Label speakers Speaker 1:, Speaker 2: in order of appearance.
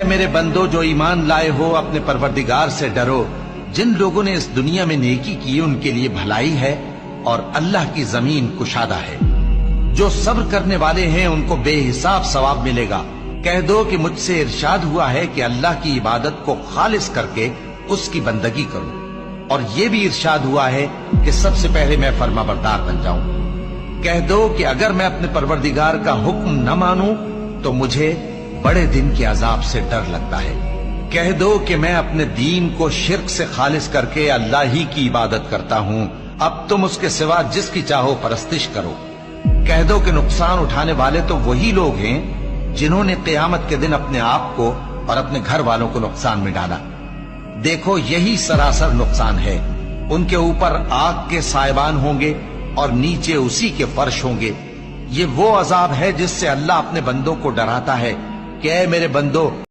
Speaker 1: اے میرے بندو جو ایمان لائے ہو اپنے پروردگار سے ڈرو. جن لوگوں نے اس دنیا میں نیکی کی ان کے لیے بھلائی ہے اور اللہ کی زمین کشادہ ہے. جو صبر کرنے والے ہیں ان کو بے حساب ثواب ملے گا. کہہ دو کہ مجھ سے ارشاد ہوا ہے کہ اللہ کی عبادت کو خالص کر کے اس کی بندگی کروں، اور یہ بھی ارشاد ہوا ہے کہ سب سے پہلے میں فرما بردار بن جاؤں. کہہ دو کہ اگر میں اپنے پروردگار کا حکم نہ مانوں تو مجھے بڑے دن کے عذاب سے ڈر لگتا ہے. کہہ دو کہ میں اپنے دین کو شرک سے خالص کر کے اللہ ہی کی عبادت کرتا ہوں، اب تم اس کے سوا جس کی چاہو پرستش کرو. کہہ دو کہ نقصان اٹھانے والے تو وہی لوگ ہیں جنہوں نے قیامت کے دن اپنے آپ کو اور اپنے گھر والوں کو نقصان میں ڈالا. دیکھو یہی سراسر نقصان ہے. ان کے اوپر آگ کے سائبان ہوں گے اور نیچے اسی کے فرش ہوں گے. یہ وہ عذاب ہے جس سے اللہ اپنے بندوں کو ڈراتا ہے کہ اے میرے بندو